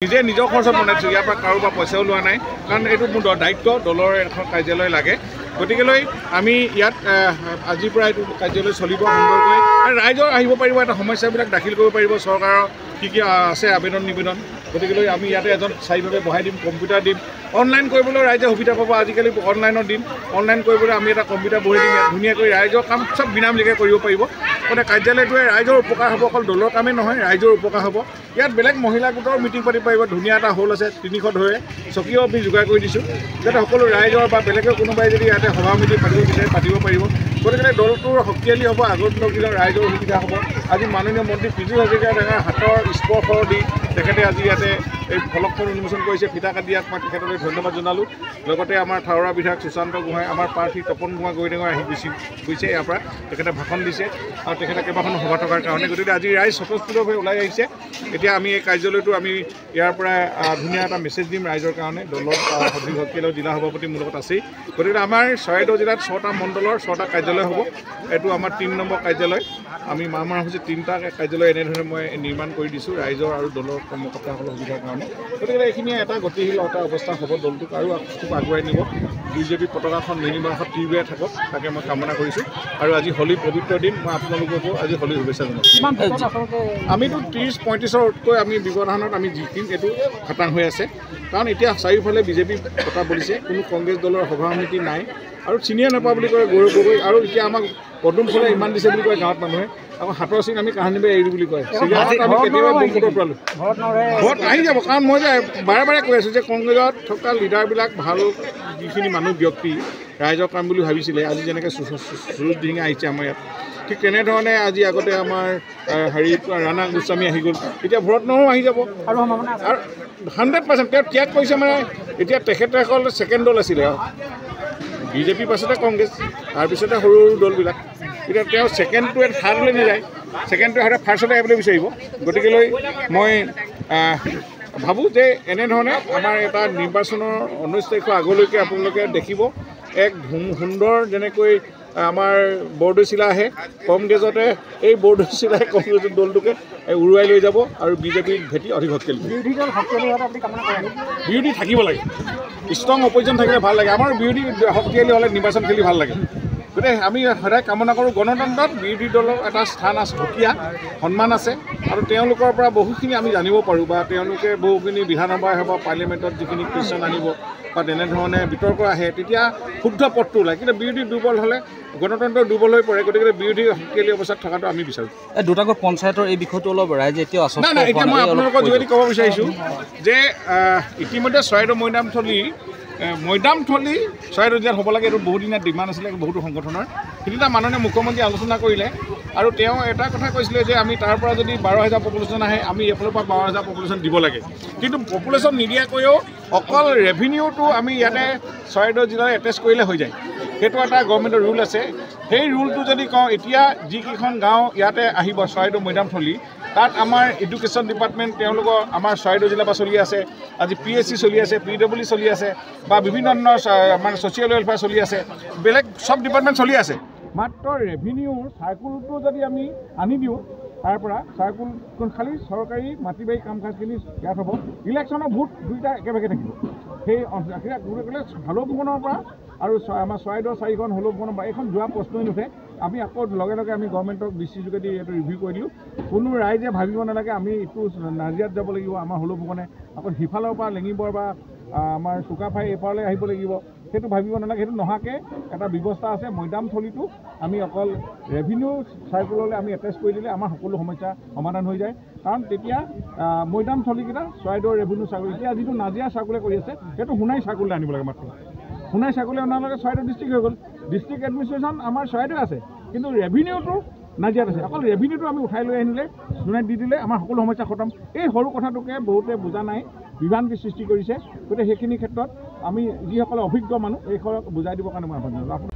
নিজে নিজৰ খৰচত বনাইছোঁ, ইয়াৰ পৰা কাৰোবাৰ পইচাও লোৱা নাই, কাৰণ এইটো মোৰ দায়িত্ব, দলৰ এখন কাৰ্যালয় লাগে। গতিকেলৈ আমি ইয়াত আজিৰ পৰা এইটো কাৰ্যালয় চলিব সুন্দৰকৈ, আৰু ৰাইজৰ আহিব পাৰিব, এটা সমস্যাবিলাক দাখিল কৰিব পাৰিব, চৰকাৰৰ কি কি আছে আবেদন নিবেদন। গতিকেলৈ আমি ইয়াতে এজন স্থায়ীভাৱে বহাই দিম, কম্পিউটাৰ দিম, অনলাইন কৰিবলৈ ৰাইজে সুবিধা পাব। আজিকালি অনলাইনৰ দিন, অনলাইন কৰিবলৈ আমি এটা কম্পিউটাৰ বহাই দিম, ইয়াত ধুনীয়াকৈ ৰাইজৰ কাম চব বিনামূলীয়াকৈ কৰিব পাৰিব। গতিকে কাৰ্যালয়টোৱে ৰাইজৰ উপকাৰ হ'ব, অকল দলৰ কামেই নহয়, ৰাইজৰ উপকাৰ হ'ব। ইয়াত বেলেগ মহিলা গোটৰ মিটিং পাতিব পাৰিব, ধুনীয়া এটা হল আছে, 300 ধৰে, চকীও আমি যোগাৰ কৰি দিছোঁ, যাতে সকলো ৰাইজৰ বা বেলেগৰ কোনোবাই যদি ইয়াতে সভা মিটিং পাতিব বিচাৰে পাতিব পাৰিব। গতিকে দলটোৰ শক্তিশালী হ'ব, আগৰ দিনৰ ৰাইজৰ সুবিধা হ'ব। আজি মাননীয় মন্ত্ৰী পীযুষ হাজৰিকাই হাতৰ স্পৰ্শ দি তেখেতে আজি ইয়াতে এই ফলকখন উন্মোচন কৰিছে, ফিটা কাটি দিয়াত মই তেখেতলৈ ধন্যবাদ জনালোঁ। লগতে আমাৰ থাওৰা বিধায়ক সুশান্ত গোহাঁই, আমাৰ প্ৰাৰ্থী তপন গোহাঁই গৈডেঙৰ আহি গৈছে ইয়াৰ পৰা, তেখেতে ভাষণ দিছে আৰু তেখেতে কেইবাখনো সভা থকাৰ কাৰণে। গতিকে আজি ৰাইজ স্বতঃস্ফূৰ্তভাৱে ওলাই আহিছে। এতিয়া আমি এই কাৰ্যালয়টো আমি ইয়াৰ পৰা ধুনীয়া এটা মেছেজ দিম ৰাইজৰ কাৰণে। দলৰ সদস্য শক্তিশালী জিলা সভাপতি মোৰ লগত আছেই। গতিকে আমাৰ চৰাইদেউ জিলাত 6টা মণ্ডলৰ 6টা কাৰ্যালয় হ'ব। এইটো আমাৰ 3 নম্বৰ কাৰ্যালয়। আমি মাহ হৈছে 3টা কাৰ্যালয় এনেধৰণে মই নিৰ্মাণ কৰি দিছোঁ ৰাইজৰ আৰু দলৰ কৰ্মকৰ্তাসকলৰ সুবিধাৰ কাৰণে। গতিকে এইখিনিয়ে এটা গতিশীল এটা অৱস্থা হ'ব, দলটোক আৰু খুব আগুৱাই নিব। বিজেপি পতাকাখন নিৰ্মাণত তীব্ৰে থাকক, তাকে মই কামনা কৰিছোঁ। আৰু আজি হোলী পবিত্ৰ দিন, মই আপোনালোককো আজি হোলীৰ শুভেচ্ছা জনাইছোঁ। আমিতো 30-35তকৈ আমি ব্যৱধানত আমি জিকিম, এইটো খাটাং হৈ আছে। কাৰণ এতিয়া চাৰিওফালে বিজেপি কথা বলিছে, কোনো কংগ্ৰেছ দলৰ সভা সমিতি নাই, আৰু চিনিয়ে নাপাওঁ বুলি কয় গৌৰৱ গগৈ। আৰু এতিয়া আমাক পদুম ফুলে ইমান দিছে বুলি কয় গাঁৱত মানুহে, আকৌ হাতৰ চিন আমি কাহানিবে এৰি বুলি কয়। আমি কেতিয়াবা বংশতৰ পালোঁ, ভোট আহি যাব। কাৰণ মই যে বাৰে বাৰে কৈ আছোঁ যে কংগ্ৰেছত থকা লিডাৰবিলাক ভাল, যিখিনি মানুহ ব্যক্তি ৰাইজৰ কাম বুলি ভাবিছিলে, আজি যেনেকৈ সুৰুজ দিহিঙে আহিছে আমাৰ ইয়াত, ঠিক তেনেধৰণে আজি আগতে আমাৰ ৰাণা গোস্বামী আহি গ'ল, এতিয়া ভৰত নহও আহি যাব। আৰু 100% তেওঁ ত্যাগ কৰিছে। মানে এতিয়া তেখেতসকল ছেকেণ্ড দল আছিলে, বিজেপিৰ পাছতে কংগ্ৰেছ, তাৰপিছতে সৰু সৰু দলবিলাক। এতিয়া তেওঁ ছেকেণ্ডটোৱে থাৰ্ডলৈ নাযায়, ছেকেণ্ডটোৱে হয়তো ফাৰ্ষ্টতে আহিবলৈ বিচাৰিব। গতিকেলৈ মই ভাবোঁ যে এনেধৰণে আমাৰ এটা নিৰ্বাচনৰ 19 তাৰিখৰ আগলৈকে আপোনালোকে দেখিব এক সুন্দৰ, যেনেকৈ আমাৰ বৰদৈচিলা আহে কম গেজতে, এই বৰদৈচিলাই কংগ্ৰেছ দলটোকে উৰুৱাই লৈ যাব আৰু বিজেপিৰ ভেটি অধিক শক্তিশালী। বিৰোধী থাকিব লাগে, ষ্ট্ৰং অপজিশ্যন থাকিলে ভাল লাগে। আমাৰ বিৰোধী শক্তিশালী হ'লে নিৰ্বাচন খেলি ভাল লাগে। গতিকে আমি সদায় কামনা কৰোঁ, গণতন্ত্ৰত বিৰোধী দলৰ এটা স্থান আছে, সুকীয়া সন্মান আছে, আৰু তেওঁলোকৰ পৰা বহুখিনি আমি জানিব পাৰোঁ, বা তেওঁলোকে বহুখিনি বিধানসভাই হওক বা পাৰ্লিয়ামেণ্টত যিখিনি কুৱেশ্যন আনিব বা তেনেধৰণে বিতৰ্ক আহে, তেতিয়া শুদ্ধ পথটো ওলায়। কিন্তু বিৰোধী দুৰ্বল হ'লে গণতন্ত্ৰ দুৰ্বল হৈ পৰে। গতিকে বিৰোধী শক্তিশালী অৱস্থাত থকাটো আমি বিচাৰোঁ। দুটাকৈ পঞ্চায়তৰ এই বিষয়টো অলপ ৰাইজে এতিয়াও আচলতে নাই, এতিয়া মই আপোনালোকৰ যোগেদি ক'ব বিচাৰিছোঁ যে ইতিমধ্যে চৰাইদেউ মৈদামথলী চৰাইদেউ জিলাত হ'ব লাগে। এইটো বহুদিনীয়া ডিমাণ্ড আছিলে বহুতো সংগঠনৰ। সেইদিনা মাননীয় মুখ্যমন্ত্ৰীয়ে আলোচনা কৰিলে, আৰু তেওঁ এটা কথা কৈছিলে যে আমি তাৰ পৰা যদি 12,000 পপুলেশ্যন আহে, আমি এইফালৰ পৰা 12,000 পপুলেশ্যন দিব লাগে। কিন্তু পপুলেশ্যন নিদিয়াকৈও অকল ৰেভিনিউটো আমি ইয়াতে চৰাইদেউ জিলাত এটেচ কৰিলে হৈ যায়। সেইটো এটা গভৰ্ণমেণ্টৰ ৰুল আছে। সেই ৰুলটো যদি কওঁ, এতিয়া যিকেইখন গাঁও ইয়াতে আহিব চৰাইদেউ মৈদামথলী, তাত আমাৰ এডুকেশ্যন ডিপাৰ্টমেণ্ট তেওঁলোকৰ আমাৰ চৰাইদেউ জিলাৰ পৰা চলি আছে, আজি PSC চলি আছে, PWD চলি আছে, বা বিভিন্ন ধৰণৰ মানে ছ'চিয়েল ৱেলফেয়াৰ চলি আছে, বেলেগ চব ডিপাৰ্টমেণ্ট চলি আছে। মাত্ৰ ৰেভিনিউৰ চাৰ্কুলটো যদি আমি আনি দিওঁ, তাৰ পৰা চাৰ্কুলখন খালী চৰকাৰী মাটি বাৰী কাম কাজখিনি ইয়াত হ'ব, ইলেকশ্যনৰ ভোট দুইটা একেভাগে থাকিব। সেই গ'লে হলৌপুখনৰ পৰা আৰু আমাৰ চৰাইদেউ 4খন হলৌপুখনৰ পৰা এইখন যোৱা প্ৰশ্নই নুঠে। আমি আকৌ লগে লগে আমি গভৰ্ণমেণ্টক DC যোগেদি এইটো ৰিভিউ কৰি দিলোঁ। কোনো ৰাইজে ভাবিব নালাগে আমি এইটো নাজিৰাত যাব লাগিব, আমাৰ হলৌপুখনে আকৌ সিফালৰ পৰা লেঙিবৰ বা আমাৰ চুকাফাই এইফালে আহিব লাগিব, সেইটো ভাবিব নালাগে। সেইটো নোহোৱাকৈ এটা ব্যৱস্থা আছে। মৈদামথলীটো আমি অকল ৰেভিনিউ চাৰ্কুললৈ আমি এটেচ কৰি দিলে আমাৰ সকলো সমস্যা সমাধান হৈ যায়। কাৰণ তেতিয়া মৈদামথলীকেইটা চৰাইদেউৰ ৰেভিনিউ চাৰ্কুল, এতিয়া যিটো নাজিৰা চাৰ্কুলে কৰি আছে, সেইটো সোণাই চাৰ্কুললৈ আনিব লাগে। মাত্ৰ সোণাই চাৰ্কুললৈ অনাৰ লগে চৰাইদেউ ডিষ্ট্ৰিক্ট হৈ গ'ল। ডিষ্ট্ৰিক্ট এডমিনিষ্ট্ৰেশ্যন আমাৰ চৰাইদেউ আছে, কিন্তু ৰেভিনিউটো নাজিৰাত আছে। অকল ৰেভিনিউটো আমি উঠাই লৈ আনিলে, সোণাইত দি দিলে আমাৰ সকলো সমস্যা খতম। এই সৰু কথাটোকে বহুতে বুজা নাই, বিভ্ৰান্তি সৃষ্টি কৰিছে। গতিকে সেইখিনি ক্ষেত্ৰত আমি যিসকলে অভিজ্ঞ মানুহ, এইসকলক বুজাই দিবৰ কাৰণে মই আহ্বান জনালোঁ।